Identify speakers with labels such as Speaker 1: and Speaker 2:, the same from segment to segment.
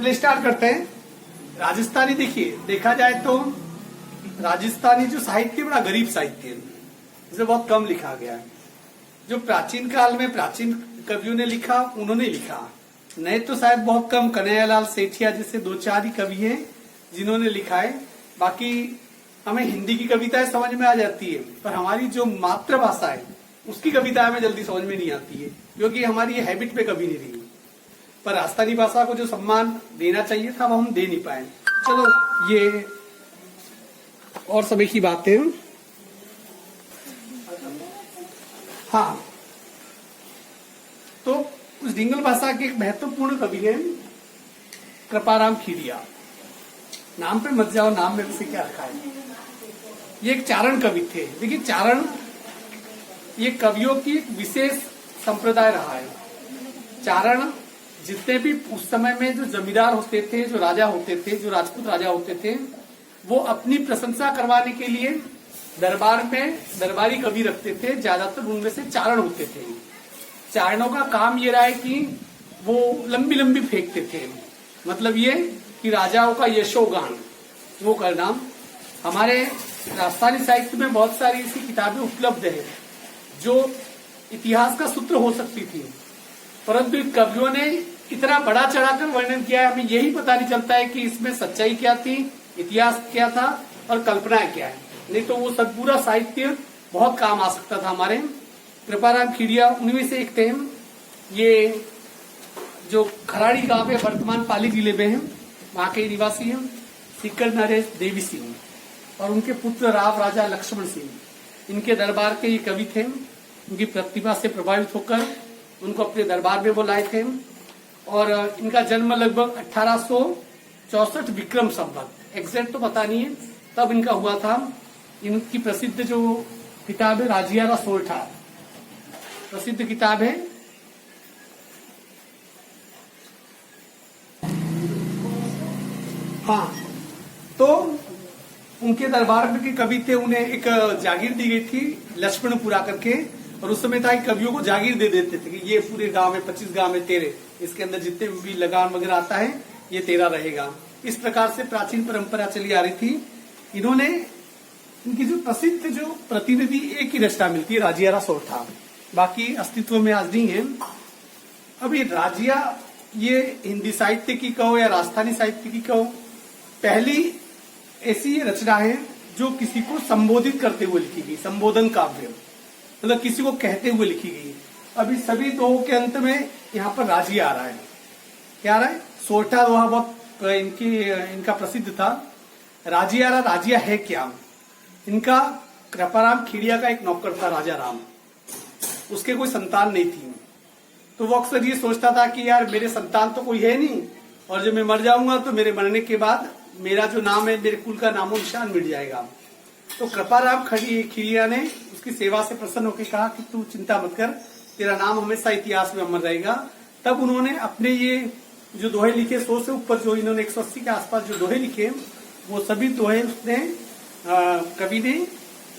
Speaker 1: चलिए स्टार्ट करते हैं। राजस्थानी देखिए, देखा जाए तो राजस्थानी जो साहित्य बड़ा गरीब साहित्य है, इसे बहुत कम लिखा गया है। जो प्राचीन काल में प्राचीन कवियों ने लिखा उन्होंने लिखा, नए तो शायद बहुत कम, कन्हैयालाल सेठिया जैसे दो चार ही कवि हैं जिन्होंने लिखा है। बाकी हमें हिंदी की कविताएं समझ में आ जाती है, पर हमारी जो मातृभाषा है उसकी कविता हमें जल्दी समझ में नहीं आती है, क्योंकि हमारी ये हैबिट पे कभी नहीं रही। पर राजस्थानी भाषा को जो सम्मान देना चाहिए था वो हम दे नहीं पाए। चलो ये और समय की बातें। हाँ, तो उस डिंगल भाषा के एक महत्वपूर्ण कवि हैं कृपाराम खीरिया। नाम पे मत जाओ, नाम में से क्या रखा है। ये एक चारण कवि थे। देखिए, चारण ये कवियों की एक विशेष संप्रदाय रहा है। चारण जितने भी उस समय में जो जमींदार होते थे, जो राजा होते थे, जो राजपूत राजा होते थे, वो अपनी प्रशंसा करवाने के लिए दरबार में दरबारी कवि रखते थे। ज्यादातर उनमें से चारण होते थे। चारणों का काम ये रहा है कि वो लंबी लंबी फेंकते थे, मतलब ये कि राजाओं का यशोगान वो करना। हमारे राजस्थानी साहित्य में बहुत सारी ऐसी किताबें उपलब्ध है जो इतिहास का सूत्र हो सकती थी, परंतु कवियों ने इतना बड़ा चढ़ाकर वर्णन किया है, हमें यही पता नहीं चलता है कि इसमें सच्चाई क्या थी, इतिहास क्या था और कल्पनाएं क्या है। नहीं तो वो सब पूरा साहित्य बहुत काम आ सकता था हमारे। कृपाराम खीरिया उनमें से एक थे। ये जो खराड़ी गांव है वर्तमान पाली जिले में है, वहां के निवासी हैं सिक्कर नरेश देवी सिंह और उनके पुत्र राव राजा लक्ष्मण सिंह। इनके दरबार के ये कवि थे। उनकी प्रतिभा से प्रभावित होकर उनको अपने दरबार में बुलाए थे और इनका जन्म लगभग 1864 विक्रम संवत, एग्जैक्ट तो पता नहीं है, तब इनका हुआ था। इनकी प्रसिद्ध जो किताब है राजियारा सोरठा, प्रसिद्ध किताब है। हाँ, तो उनके दरबार में के कवि थे, उन्हें एक जागीर दी गई थी लक्ष्मणपुरा करके, और उस समय था कि कवियों को जागीर दे देते थे कि ये पूरे गांव में 25 गांव में तेरे, इसके अंदर जितने भी लगान वगैरह आता है ये तेरा रहेगा। इस प्रकार से प्राचीन परंपरा चली आ रही थी। इन्होंने इनकी जो प्रसिद्ध जो प्रतिनिधि एक ही रचना मिलती है राजियारा सोरठा, बाकी अस्तित्व में आज नहीं है। अब ये राजिया, ये हिंदी साहित्य की कहो या राजस्थानी साहित्य की कहो, पहली ऐसी रचना है जो किसी को संबोधित करते हुए लिखी गई, संबोधन काव्य, मतलब किसी को कहते हुए लिखी गई। अभी सभी दो के अंत में यहाँ पर राजिया आ रहा है। क्या आ रहा है? सोरठा दोहा बहुत इनका प्रसिद्ध था। राजिया राजिया है क्या? इनका कृपाराम खीरिया का एक नौकर था राजा राम, उसके कोई संतान नहीं थी, तो वो अक्सर ये सोचता था कि यार मेरे संतान तो कोई है नहीं, और जब मैं मर जाऊंगा तो मेरे मरने के बाद मेरा जो नाम है, मेरे कुल का नामो निशान मिट जाएगा। तो कृपाराम खीरिया ने उसकी सेवा से प्रसन्न होकर कहा कि तू चिंता मत कर, तेरा नाम हमेशा इतिहास में अमर रहेगा। तब उन्होंने अपने ये जो दोहे लिखे, 100 से ऊपर जो इन्होंने 180 के आसपास जो दोहे लिखे, वो सभी दोहे उसने कवि ने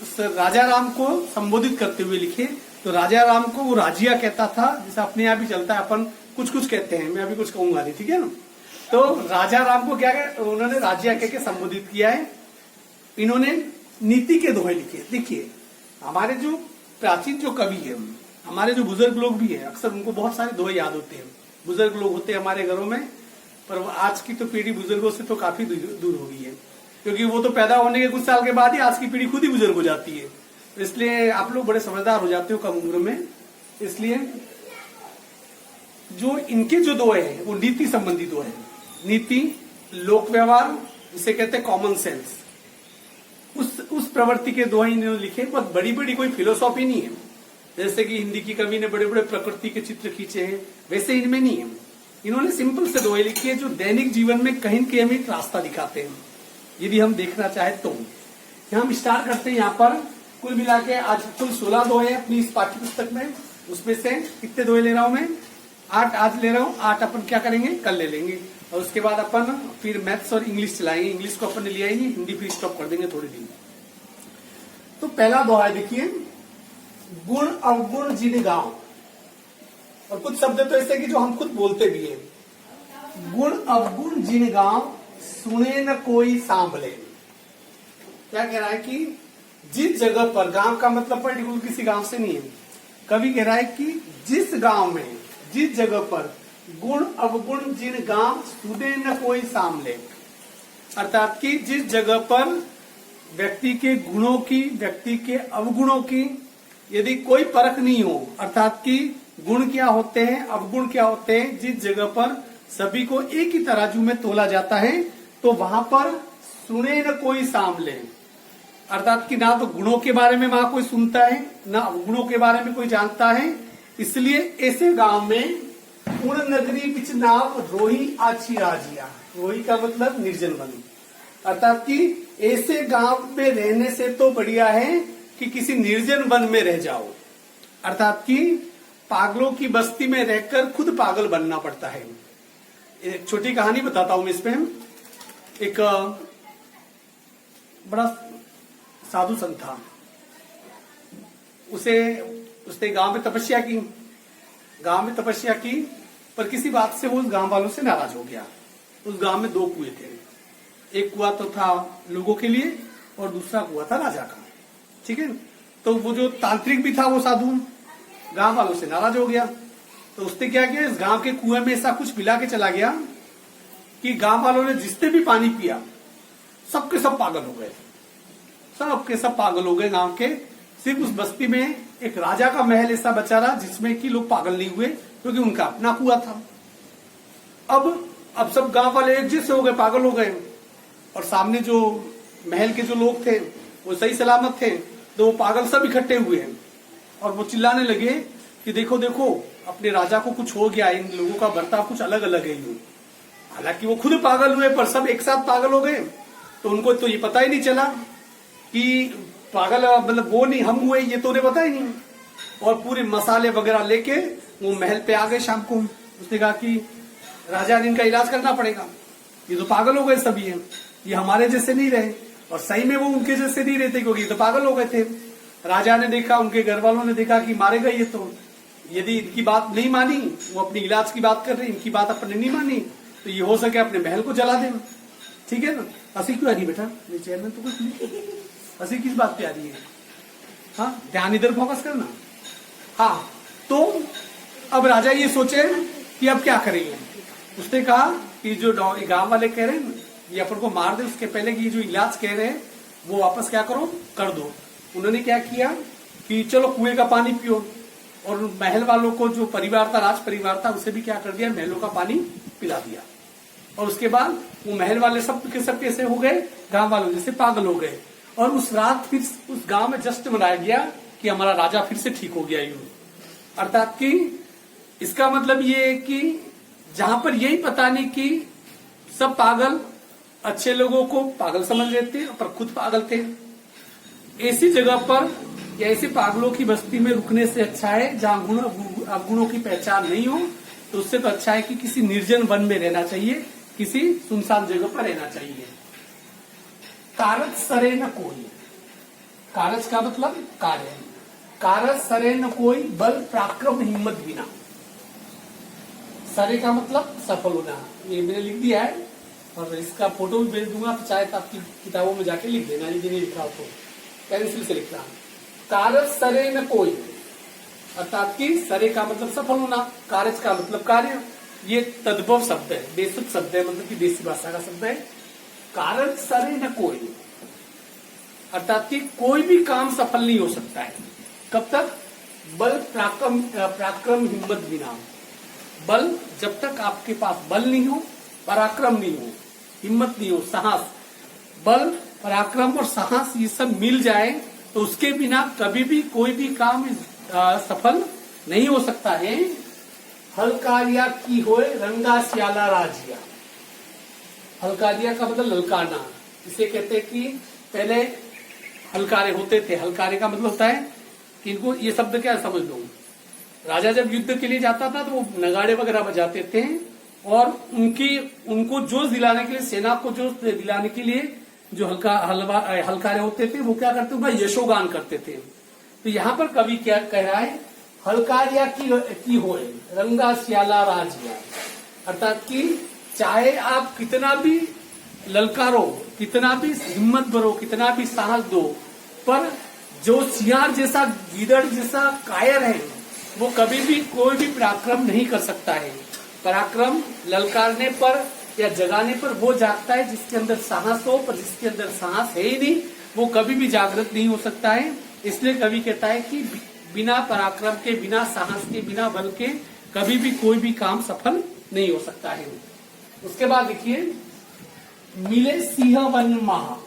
Speaker 1: उस राजा राम को संबोधित करते हुए लिखे। तो राजा राम को वो राजिया कहता था, जैसे अपने यहाँ भी चलता है, अपन कुछ कुछ कहते हैं, मैं अभी कुछ कहूंगा नहीं, ठीक है ना। तो राजा राम को क्या उन्होंने राजिया कह के संबोधित किया है। इन्होंने नीति के दोहे लिखे। देखिए, हमारे जो प्राचीन जो कवि है, हमारे जो बुजुर्ग लोग भी हैं, अक्सर उनको बहुत सारे दोहे याद होते हैं। बुजुर्ग लोग होते हैं हमारे घरों में, पर आज की तो पीढ़ी बुजुर्गों से तो काफी दूर हो गई है, क्योंकि वो तो पैदा होने के कुछ साल के बाद ही आज की पीढ़ी खुद ही बुजुर्ग हो जाती है। इसलिए आप लोग बड़े समझदार हो जाते हो कम उम्र में। इसलिए जो इनके जो दोहे हैं वो नीति संबंधी दोहे हैं। नीति, लोक व्यवहार, जिसे कहते हैं कॉमन सेंस, उस प्रवृत्ति के दोहे इन्होंने लिखे। बहुत बड़ी बड़ी कोई फिलोसॉफी नहीं है, जैसे कि हिंदी की कवि ने बड़े बड़े प्रकृति के चित्र खींचे हैं, वैसे इनमें नहीं है। इन्होंने सिंपल से दोहे लिखे हैं जो दैनिक जीवन में कहीं न कहीं हमें रास्ता दिखाते हैं, यदि हम देखना चाहे तो। हम स्टार्ट करते हैं यहाँ पर। कुल मिला के आज कुल 16 दोहे अपनी इस पाठ्य पुस्तक में। उसमें से कितने दोहे ले रहा हूं मैं? 8 आज ले रहा हूं। 8 अपन क्या करेंगे, कल ले लेंगे, और उसके बाद अपन फिर मैथ्स और इंग्लिश चलाएंगे। इंग्लिश को अपन ने लिया ही नहीं, हिंदी फिर स्टॉप कर देंगे थोड़ी दिन। तो पहला दोहा देखिए, गुण अवगुण जिन गांव। और कुछ शब्द तो ऐसे कि जो हम खुद बोलते भी हैं। गुण अवगुण जिन गांव सुने न कोई सांभले। क्या कह रहा है कि जिस जगह पर, गांव का मतलब पर्टिकुलर किसी गांव से नहीं है, कवि कह रहा है कि जिस गांव में, जिस जगह पर गुण अवगुण जिन गांव सुने न कोई सांभले, अर्थात कि जिस जगह पर व्यक्ति के गुणों की, व्यक्ति के अवगुणों की यदि कोई परख नहीं हो, अर्थात कि गुण क्या होते हैं, अवगुण क्या होते हैं, जिस जगह पर सभी को एक ही तराजू में तोला जाता है, तो वहां पर सुने न कोई सांभले, अर्थात कि ना तो गुणों के बारे में वहां कोई सुनता है, ना अवगुणों के बारे में कोई जानता है। इसलिए ऐसे गांव में उन नगरी बिच नाव रोही आछी राजिया, रोही का मतलब निर्जन वन, अर्थात कि ऐसे गांव में रहने से तो बढ़िया है कि किसी निर्जन वन में रह जाओ, अर्थात कि पागलों की बस्ती में रहकर खुद पागल बनना पड़ता है। एक छोटी कहानी बताता हूं मैं इसमें। एक बड़ा साधु संत था, उसने गांव में तपस्या की, पर किसी बात से वो उस गांव वालों से नाराज हो गया। उस गांव में 2 कुएं थे, एक कुआं तो था लोगों के लिए और दूसरा कुआं था राजा का, ठीक है। तो वो जो तांत्रिक भी था वो साधु गांव वालों से नाराज हो गया, तो उसने क्या किया, इस गांव के कुएं में ऐसा कुछ मिला के चला गया कि गांव वालों ने जिसने भी पानी पिया सबके सब पागल हो गए, सबके सब पागल हो गए गांव के। सिर्फ उस बस्ती में एक राजा का महल ऐसा बचा रहा जिसमें कि लोग पागल नहीं हुए, क्योंकि उनका अपना कुआं था। अब सब गांव वाले एक जैसे हो गए, पागल हो गए, और सामने जो महल के जो लोग थे वो सही सलामत थे, तो वो पागल सब इकट्ठे हुए हैं और वो चिल्लाने लगे कि देखो देखो अपने राजा को कुछ हो गया, इन लोगों का बर्ताव कुछ अलग अलग है यूं। हालांकि वो खुद पागल हुए पर सब एक साथ पागल हो गए, तो उनको तो ये पता ही नहीं चला कि पागल मतलब वो नहीं हम हुए, ये तो उन्हें पता ही नहीं। और पूरे मसाले वगैरह लेके वो महल पे आ गए शाम को। उसने कहा कि राजा ने इनका इलाज करना पड़ेगा, ये तो पागल हो गए सभी हैं, ये हमारे जैसे नहीं रहे। और सही में वो उनके जैसे नहीं रहते, क्योंकि ये तो पागल हो गए थे। राजा ने देखा, उनके घर वालों ने देखा कि मारे गए ये तो, यदि इनकी बात नहीं मानी, वो अपनी इलाज की बात कर रहे, इनकी बात अपने नहीं मानी, तो ये हो सके अपने महल को जला दें। ठीक है ना, हंसी क्यों आ रही बेटा, मेरे चेयर में तो कुछ नहीं, हंसी किस बात पे आ रही है? हाँ, ध्यान इधर फोकस करना। हाँ, तो अब राजा ये सोचे कि अब क्या करेंगे। उसने कहा कि जो गांव वाले कह रहे हैं ये अपन को मार दे, उसके पहले कि जो इलाज कह रहे हैं वो वापस क्या करो, कर दो। उन्होंने क्या किया कि चलो कुएं का पानी पियो, और महल वालों को जो परिवार था, राज परिवार था, उसे भी क्या कर दिया, महलों का पानी पिला दिया। और उसके बाद वो महल वाले सब के सब कैसे हो गए, गांव वालों जैसे पागल हो गए। और उस रात फिर उस गांव में जश्न मनाया गया कि हमारा राजा फिर से ठीक हो गया। यूं अर्थात कि इसका मतलब ये है कि जहां पर यही पता नहीं कि सब पागल अच्छे लोगों को पागल समझ लेते पर खुद पागल थे, ऐसी जगह पर या ऐसे पागलों की बस्ती में रुकने से अच्छा है जहां गुण अवगुणों की पहचान नहीं हो, तो उससे तो अच्छा है कि किसी निर्जन वन में रहना चाहिए, किसी सुनसान जगह पर रहना चाहिए। कारज सरे न कोई, कारज का मतलब कार्य, कारज सरे न कोई बल पराक्रम हिम्मत बिना। सरे का मतलब सफल होना, ये मैंने लिख दिया है और इसका फोटो भी भेज दूंगा, तो चाहे तो आपकी किताबों में जाके लिख देना, यदि नहीं लिखा हो तो पेंसिल से लिखना। कारज सरे न कोई, अर्थात कि सरे का मतलब सफल होना, कारज का मतलब कार्य। ये तद्भव शब्द है, बेसिक शब्द है, मतलब कि देसी भाषा का शब्द है। कारज सरे न कोई, अर्थात कि कोई भी काम सफल नहीं हो सकता है। कब तक? बल पराक्रम हिम्मत बिना। बल, जब तक आपके पास बल नहीं हो, पराक्रम नहीं हो, हिम्मत नहीं हो, साहस, बल पराक्रम और साहस ये सब मिल जाए तो उसके बिना कभी भी कोई भी काम सफल नहीं हो सकता है। हलकारिया की होए रंगा श्याला राजिया। हलकारिया का मतलब ललकारना, इसे कहते हैं कि पहले हलकारे होते थे। हलकारे का मतलब होता है कि इनको ये शब्द क्या समझ लो, राजा जब युद्ध के लिए जाता था तो वो नगाड़े वगैरह बजाते थे और उनको जोश दिलाने के लिए, सेना को जोश दिलाने के लिए जो हलकारे होते थे वो क्या करते थे, यशोगान करते थे। तो यहाँ पर कवि क्या कह रहा है, हलकारिया की होए रंगा श्याला राजिया, अर्थात कि चाहे आप कितना भी ललकारो, कितना भी हिम्मत भरो, कितना भी साहस दो, पर जो सियार जैसा, गीदड़ जैसा कायर है, वो कभी भी कोई भी पराक्रम नहीं कर सकता है। पराक्रम ललकारने पर या जगाने पर वो जागता है जिसके अंदर साहस हो, पर जिसके अंदर साहस है ही नहीं, वो कभी भी जागृत नहीं हो सकता है। इसलिए कवि कहता है कि बिना पराक्रम के, बिना साहस के, बिना बल के कभी भी कोई भी काम सफल नहीं हो सकता है। उसके बाद देखिए, मिले सिंह वन महा।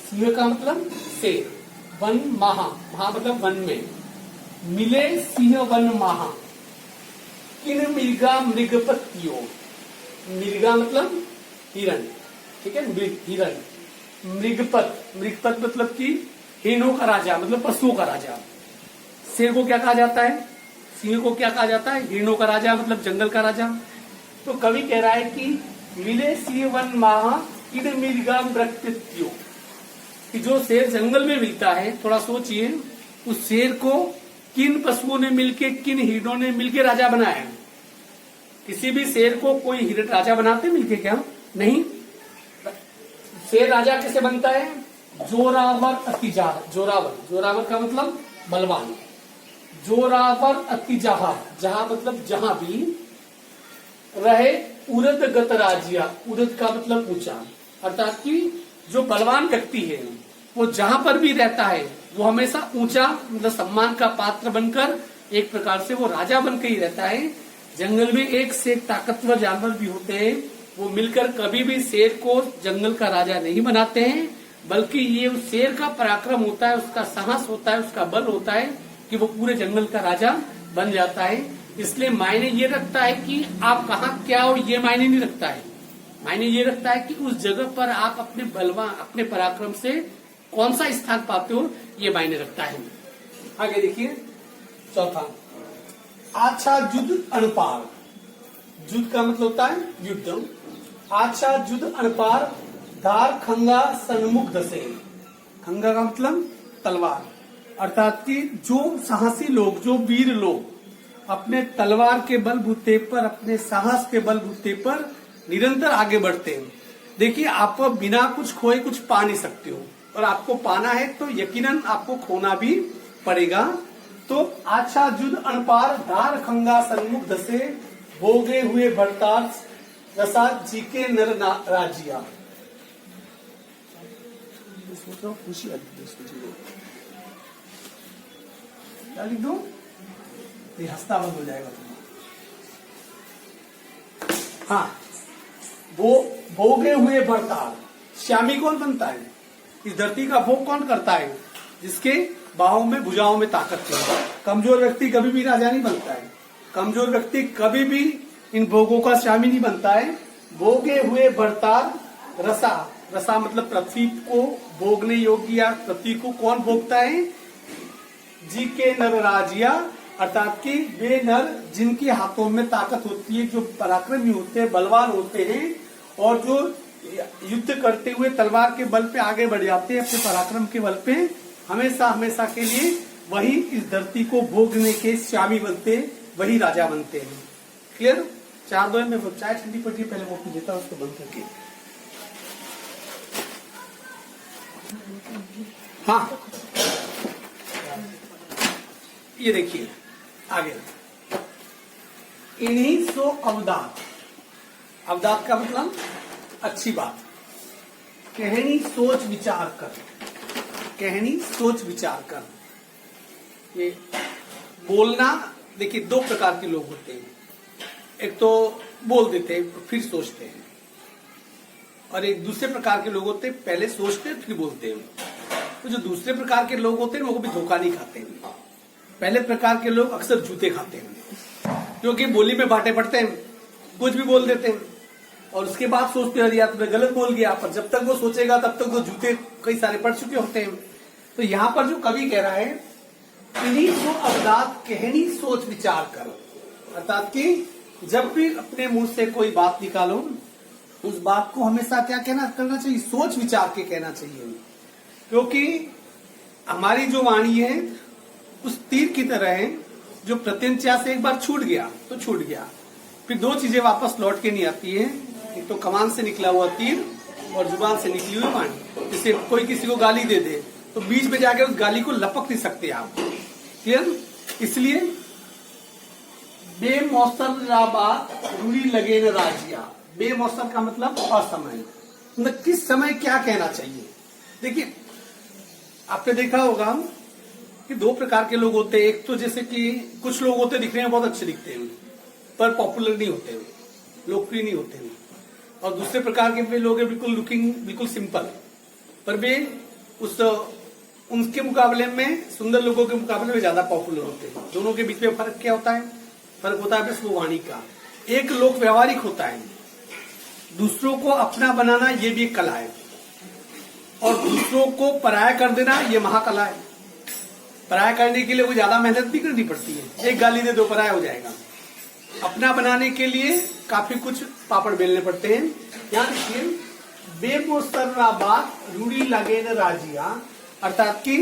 Speaker 1: सिंह का मतलब शेर, वन महा, महा मतलब वन में। मिले सिंह वन महा, किन मृगा मृगपत्यो। मृगा मतलब हिरण, ठीक है, मृग हिरण। मृगपत, मृगपत मतलब कि हिरणों का राजा, मतलब पशुओं का राजा। शेर को क्या कहा जाता है? सिंह को क्या कहा जाता है? हिरणों का राजा, मतलब जंगल का राजा। तो कवि कह रहा है कि मिले सिंह वन महा, किन मृगा मृगपत्यो, कि जो शेर जंगल में मिलता है, थोड़ा सोचिए, उस शेर को किन पशुओं ने मिलके, किन हिरणों ने मिलके राजा बनाया है। किसी भी शेर को कोई हिरण राजा बनाते मिलके क्या? नहीं। शेर राजा कैसे बनता है? जोरावर अतिजाह। जोरावर, जोरावर का मतलब बलवान। जोरावर अतिजाह, जहां मतलब जहां भी रहे। उरद गत राज्य, उरद का मतलब ऊंचा, अर्थात कि जो बलवान व्यक्ति है वो जहां पर भी रहता है वो हमेशा ऊंचा, मतलब सम्मान का पात्र बनकर, एक प्रकार से वो राजा बनकर ही रहता है। जंगल में एक से एक ताकतवर जानवर भी होते हैं, वो मिलकर कभी भी शेर को जंगल का राजा नहीं बनाते हैं, बल्कि ये उस शेर का पराक्रम होता है, उसका साहस होता है, उसका बल होता है कि वो पूरे जंगल का राजा बन जाता है। इसलिए मायने ये रखता है कि आप कहाँ क्या हो, ये मायने नहीं रखता है। मायने ये रखता है कि उस जगह पर आप अपने बलवा, अपने पराक्रम से कौन सा स्थान पाते हो, ये मायने रखता है। आगे देखिए, चौथा, आच्छा युद्ध अनपार। युद्ध का मतलब होता है युद्ध। आच्छा युद्ध अनपार, धार खंगा सन्मुख दसे। खंगा का मतलब तलवार, अर्थात कि जो साहसी लोग, जो वीर लोग अपने तलवार के बलबूते पर, अपने साहस के बलबूते पर निरंतर आगे बढ़ते हैं। देखिए, आप बिना कुछ खोए कुछ पा नहीं सकते हो, और आपको पाना है तो यकीनन आपको खोना भी पड़ेगा। तो आच्छा युद्ध अनपार, धार खंगा सन्मुख दसे, भोगे हुए भरतार रसा जी के नर राजिया। क्या लिख दो? ये हस्ता बंद हो जाएगा तुम्हारा। हाँ, वो भोगे हुए भरतार, श्यामी कौन बनता है? इस धरती का भोग कौन करता है? जिसके बाहों में, भुजाओं में ताकत है। कमजोर व्यक्ति कभी भी राजा नहीं बनता है। कमजोर व्यक्ति कभी भी इन भोगों का स्वामी नहीं बनता है। भोगे हुए भरतार रसा, रसा मतलब पृथ्वी को भोगने योग्य, या पृथ्वी को कौन भोगता है? जी के नर राजिया, अर्थात कि वे नर जिनके हाथों में ताकत होती है, जो पराक्रमी होते हैं, बलवान होते हैं, और जो युद्ध करते हुए तलवार के बल पे आगे बढ़ जाते हैं, अपने पराक्रम के बल पे, हमेशा हमेशा के लिए वही इस धरती को भोगने के स्वामी बनते, वही राजा बनते हैं। क्लियर? 4-2 में वो चाय ठंडी पड़ गई, पहले वो पी लेता, उसको बंद करके। हाँ, ये देखिए आगे, इन्हीं सो अवदात। अवदात का मतलब अच्छी बात, कहनी सोच विचार कर, कहनी सोच विचार कर। ये बोलना, देखिए 2 प्रकार के लोग होते हैं, एक तो बोल देते हैं फिर सोचते हैं, और एक दूसरे प्रकार के लोग होते हैं, पहले सोचते हैं फिर बोलते हैं। तो जो दूसरे प्रकार के लोग होते हैं वो कभी धोखा नहीं खाते हैं। पहले प्रकार के लोग अक्सर जूते खाते हैं, क्योंकि बोली में बांटे पड़ते हैं, कुछ भी बोल देते हैं, और उसके बाद सोचते हैं यार तुमने गलत बोल गया, पर जब तक वो सोचेगा तब तक वो जूते कई सारे पड़ चुके होते हैं। तो यहाँ पर जो कवि कह रहा है, इन्हीं सो अवदात कहनी सोच विचार कर, अर्थात कि जब भी अपने मुंह से कोई बात निकालो, उस बात को हमेशा क्या कहना करना चाहिए? सोच विचार के कहना चाहिए, क्योंकि हमारी जो वाणी है उस तीर की तरह है, जो प्रत्यंचा से एक बार छूट गया तो छूट गया, फिर दो चीजें वापस लौट के नहीं आती है, एक तो कमान से निकला हुआ तीर और जुबान से निकली हुई वाणी। जैसे कोई किसी को गाली दे दे तो बीच में जाके उस गाली को लपक नहीं सकते आप, क्लियर। इसलिए बेमौसर बात रूढ़ी लगे न राजिया। बेमौसर का मतलब असमय, मतलब किस समय क्या कहना चाहिए। देखिए आपने देखा होगा कि दो प्रकार के लोग होते हैं। एक तो जैसे कि कुछ लोग होते दिखने में बहुत अच्छे दिखते हैं पर पॉपुलर नहीं होते, लोकप्रिय नहीं होते हैं। और दूसरे प्रकार के वे लोग हैं बिल्कुल लुकिंग बिल्कुल सिंपल, पर वे उनके मुकाबले में, सुंदर लोगों के मुकाबले में ज्यादा पॉपुलर होते हैं। दोनों के बीच में फर्क क्या होता है? फर्क होता है बस वो वाणी का। एक लोक व्यवहारिक होता है, दूसरों को अपना बनाना ये भी एक कला है, और दूसरों को पराया कर देना ये महाकला है। पराया करने के लिए वो ज्यादा मेहनत भी करनी पड़ती है, एक गाली दे दो पराया हो जाएगा। अपना बनाने के लिए काफी कुछ पापड़ बेलने पड़ते हैं। यहाँ देखिए, बेमौसर्रा बात रूढ़ी लगे न राजिया, अर्थात कि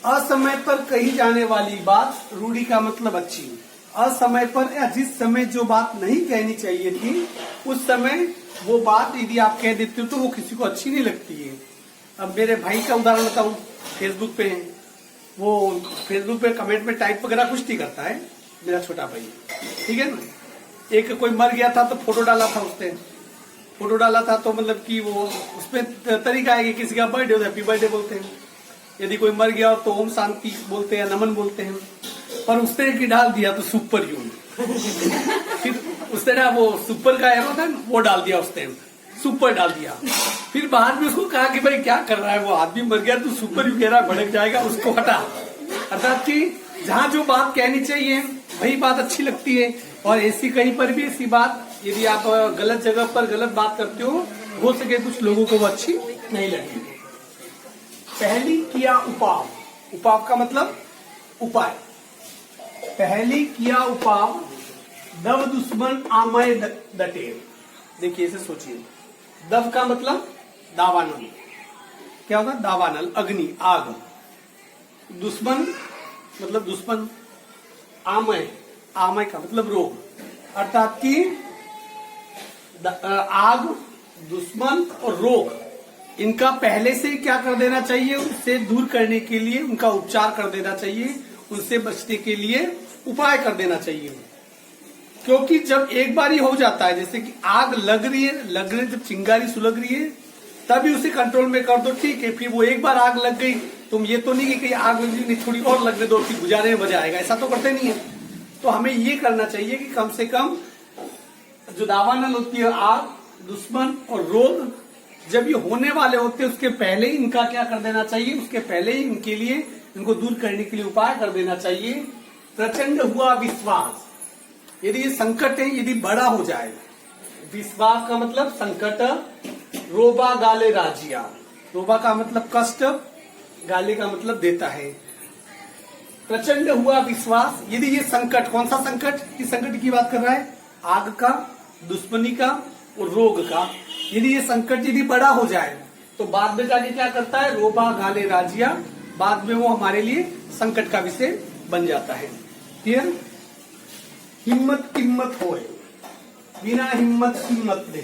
Speaker 1: असमय पर कही जाने वाली बात, रूढ़ी का मतलब अच्छी, असमय पर या जिस समय जो बात नहीं कहनी चाहिए थी उस समय वो बात यदि आप कह देते हो तो वो किसी को अच्छी नहीं लगती है। अब मेरे भाई का उदाहरण बताऊं, फेसबुक पे है, वो फेसबुक पे कमेंट में टाइप वगैरह कुछ नहीं करता है, मेरा छोटा भाई, ठीक है ना। एक कोई मर गया था तो फोटो डाला था उसने, फोटो डाला था तो मतलब कि वो उसमें तरीका है कि किसी का बर्थडे हो हैप्पी बर्थडे बोलते हैं, यदि कोई मर गया तो ओम शांति बोलते हैं, नमन बोलते हैं। पर उसने एक डाल दिया तो सुपर ह्यूमन फिर उसने ना वो सुपर का एरो था वो डाल दिया, उसने सुपर डाल दिया। फिर बाद में उसको कहा कि भाई क्या कर रहा है, वो आदमी मर गया तो सुपर ह्यू कह रहा है, भड़क जाएगा, उसको हटा। अर्थात कि जहाँ जो बात कहनी चाहिए वही बात अच्छी लगती है, और ऐसी कहीं पर भी ऐसी बात यदि आप गलत जगह पर गलत बात करते हो सके कुछ लोगों को वो अच्छी नहीं लगेगी। पहली किया उपाव, उपाव का मतलब उपाय। पहली किया उपाव दव दुश्मन आमय डटेर। देखिए इसे सोचिए, दव का मतलब दावानल, क्या होगा? दावानल, अग्नि, आग। दुश्मन मतलब दुश्मन, आमय, आमय का मतलब रोग, अर्थात कि आग, दुश्मन और रोग, इनका पहले से क्या कर देना चाहिए? उससे दूर करने के लिए उनका उपचार कर देना चाहिए, उनसे बचने के लिए उपाय कर देना चाहिए। क्योंकि जब एक बार ही हो जाता है, जैसे कि आग लग रही है, जब चिंगारी सुलग रही है तभी उसे कंट्रोल में कर दो, ठीक है। फिर वो एक बार आग लग गई, तुम ये तो नहीं कि कहीं आग लग गई थोड़ी और लगने दो फिर गुजारे में मजा आएगा, ऐसा तो करते नहीं है। तो हमें ये करना चाहिए कि कम से कम जो दावानल होती है, आग, दुश्मन और रोग, जब ये होने वाले होते हैं उसके पहले ही इनका क्या कर देना चाहिए? उसके पहले ही इनके लिए, इनको दूर करने के लिए उपाय कर देना चाहिए। प्रचंड हुआ विश्वास, यदि ये संकट है यदि बड़ा हो जाए, विश्वास का मतलब संकट, रोबा गाले राजिया, रोबा का मतलब कष्ट, गाले का मतलब देता है। प्रचंड हुआ विश्वास, यदि ये संकट, कौन सा संकट, किस संकट की बात कर रहा है? आग का, दुश्मनी का और रोग का। यदि ये संकट यदि बड़ा हो जाए तो बाद में जाके क्या करता है? रोबा गाले राजिया, बाद में वो हमारे लिए संकट का विषय बन जाता है। क्लियर? हिम्मत किम्मत होए, बिना हिम्मत किम्मत नहीं।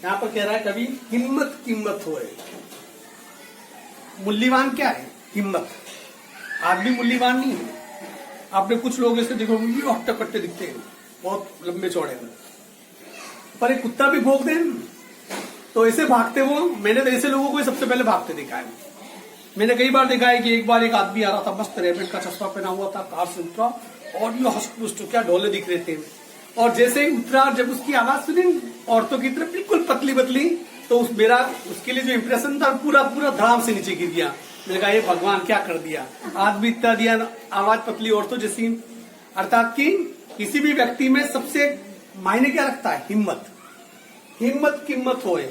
Speaker 1: यहां पर कह रहा है कभी हिम्मत किम्मत होए। मूल्यवान क्या है? हिम्मत। आदमी मूल्यवान नहीं है। आपने कुछ लोग ऐसे देखो, हट्टे कट्टे दिखते हैं, बहुत लंबे चौड़े में, पर एक कुत्ता भी भौंक दे तो ऐसे भागते वो। मैंने तो ऐसे लोगों को सबसे पहले भागते देखा है। मैंने कई बार देखा है कि एक बार एक आदमी आ रहा था, मस्त रेबेट का चश्मा पहना हुआ था, कार से उतरा और ये हष्ट क्या ढोले दिख रहे थे, और जैसे ही उतरा जब उसकी आवाज सुनी औरतों की तरफ बिल्कुल पतली पतली, तो उसके लिए जो इंप्रेशन था पूरा पूरा धड़ाम से नीचे गिर गया। मैंने कहा ये भगवान क्या कर दिया, आदमी इतना दिया, आवाज पतली औरतों जैसी। अर्थात कि किसी भी व्यक्ति में सबसे मायने क्या रखता है? हिम्मत। हिम्मत किम्मत होए।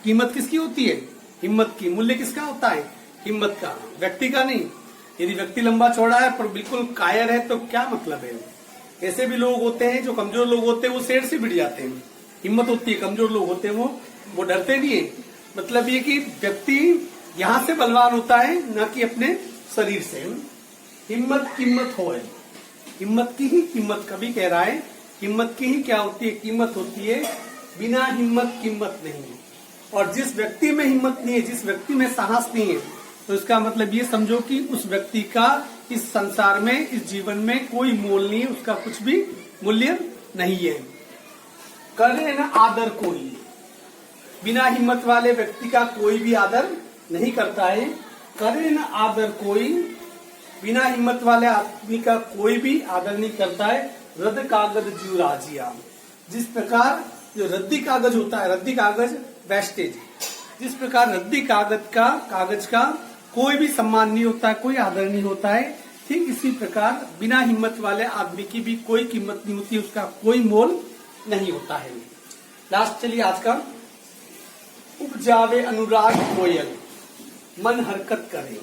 Speaker 1: कीमत किसकी होती है? हिम्मत की। मूल्य किसका होता है? हिम्मत का, व्यक्ति का नहीं। यदि व्यक्ति लंबा चौड़ा है पर बिल्कुल कायर है तो क्या मतलब है? ऐसे भी लोग होते हैं जो कमजोर लोग होते हैं, वो शेर से भिड़ जाते हैं। हिम्मत होती है, कमजोर लोग होते हैं वो डरते नहीं है। मतलब ये कि व्यक्ति यहां से बलवान होता है, न कि अपने शरीर से। हिम्मत किम्मत होए, हिम्मत की ही कीमत। कभी कह रहा है हिम्मत की ही क्या होती है, कीमत होती है। बिना हिम्मत कीमत नहीं है। और जिस व्यक्ति में हिम्मत नहीं है, जिस व्यक्ति में साहस नहीं है, तो इसका मतलब ये समझो कि उस व्यक्ति का इस संसार में, इस जीवन में कोई मोल नहीं है, उसका कुछ भी मूल्य नहीं है। करे न आदर कोई, बिना हिम्मत वाले व्यक्ति का कोई भी आदर नहीं करता है। करे न आदर कोई, बिना हिम्मत वाले आदमी का कोई भी आदर नहीं करता है। रद्द कागज जीव राजिया, जिस प्रकार जो रद्दी कागज होता है, रद्दी कागज वेस्टेज, जिस प्रकार रद्दी कागज का कोई भी सम्मान नहीं होता है, कोई आदर नहीं होता है, ठीक इसी प्रकार बिना हिम्मत वाले आदमी की भी कोई कीमत नहीं होती, उसका कोई मोल नहीं होता है। लास्ट चलिए आज का, उपजावे अनुराग कोयल मन हरकत करे।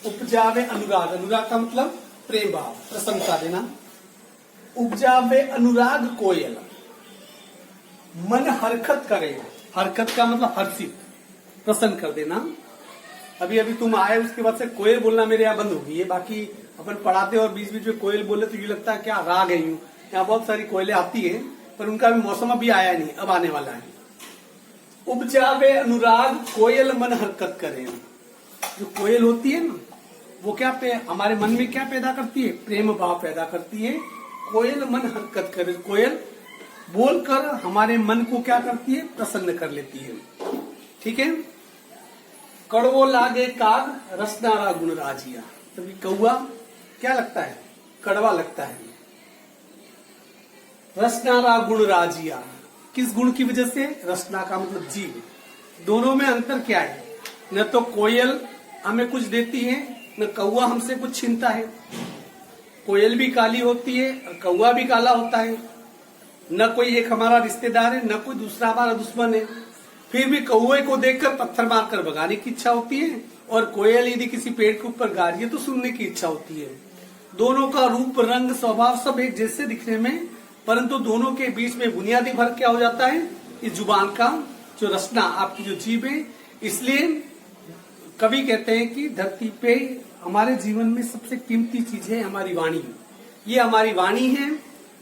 Speaker 1: उपजावे अनुराग, अनुराग का मतलब प्रेम भाव, प्रसन्नता देना। उपजावे अनुराग कोयल मन हरकत करे, हरकत का मतलब हर्षित, प्रसन्न कर देना। अभी अभी तुम आए उसके बाद से कोयल बोलना मेरे यहाँ बंद हो गई है। बाकी अपन पढ़ाते और बीच बीच में कोयल बोले तो ये लगता है क्या राग है यूं। यहाँ बहुत सारी कोयलें आती है पर उनका भी मौसम अभी आया नहीं, अब आने वाला है। उपजावे अनुराग कोयल मन हरकत करे, जो कोयल होती है ना वो क्या हमारे मन में क्या पैदा करती है, प्रेम भाव पैदा करती है। कोयल मन हरकत करे, कोयल बोलकर हमारे मन को क्या करती है, प्रसन्न कर लेती है। ठीक है। कड़वो लागे काग रसनारा गुण राजिया, तभी कौआ क्या लगता है, कड़वा लगता है। रसनारा गुण राजिया, किस गुण की वजह से, रसना का मतलब जीव। दोनों में अंतर क्या है, न तो कोयल हमें कुछ देती है, न कौआ हमसे कुछ छीनता है। कोयल भी काली होती है और कौआ भी काला होता है। न कोई एक हमारा रिश्तेदार है, न कोई दूसरा हमारा दुश्मन है। फिर भी कौए को देखकर पत्थर मारकर भगाने की इच्छा होती है, और कोयल यदि किसी पेड़ के ऊपर गा रही है तो सुनने की इच्छा होती है। दोनों का रूप, रंग, स्वभाव सब एक जैसे दिखने में, परंतु दोनों के बीच में बुनियादी फर्क क्या हो जाता है, इस जुबान का जो रचना, आपकी जो जीभ है। इसलिए कवि कहते हैं कि धरती पे हमारे जीवन में सबसे कीमती चीज है हमारी वाणी। ये हमारी वाणी है,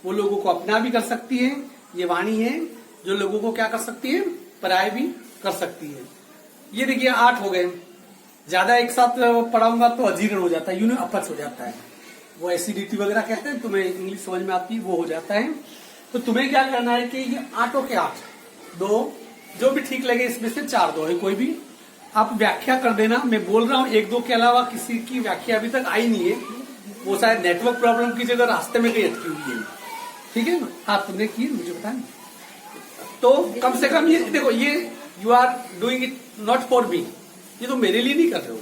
Speaker 1: वो लोगों को अपना भी कर सकती है। ये वाणी है जो लोगों को क्या कर सकती है, पराय भी कर सकती है। ये देखिए 8 हो गए, ज्यादा एक साथ पढ़ाऊंगा तो अजीर्ण हो जाता है, यूं अपच हो जाता है, वो एसिडिटी वगैरह कहते हैं, तुम्हें इंग्लिश समझ में आती है, वो हो जाता है। तो तुम्हें क्या करना है कि ये 8 के 8, 2 जो भी ठीक लगे इसमें से 4 दो है, कोई भी आप व्याख्या कर देना। मैं बोल रहा हूँ 1-2 के अलावा किसी की व्याख्या अभी तक आई नहीं है, वो शायद नेटवर्क प्रॉब्लम की जगह रास्ते में कहीं अटकी हुई है। ठीक है ना, हाँ तुमने की, मुझे बताया। तो कम से कम ये देखो, ये you are doing it not for me, ये तो मेरे लिए नहीं कर रहे हो।